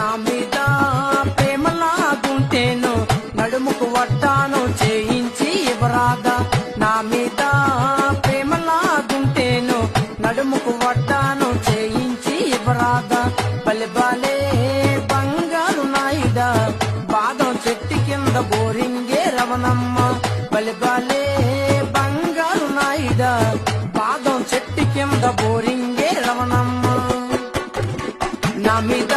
నా మీద ప్రేమలాగుంటేను నడుముకు వడ్డాను చేయించి ఇవ్వరాదా నా మీద ప్రేమలాగుంటేను నడుముకు వడ్డాను చేయించి ఇవ్వరాదా బలిబాలే బంగారు నాయుడా బాదం చెట్టు కింద బోరింగే రవణమ్మ బలిబాలే బంగారు నాయుడా బాదం చెట్టు కింద బోరింగే రవణమ్మ నా మీద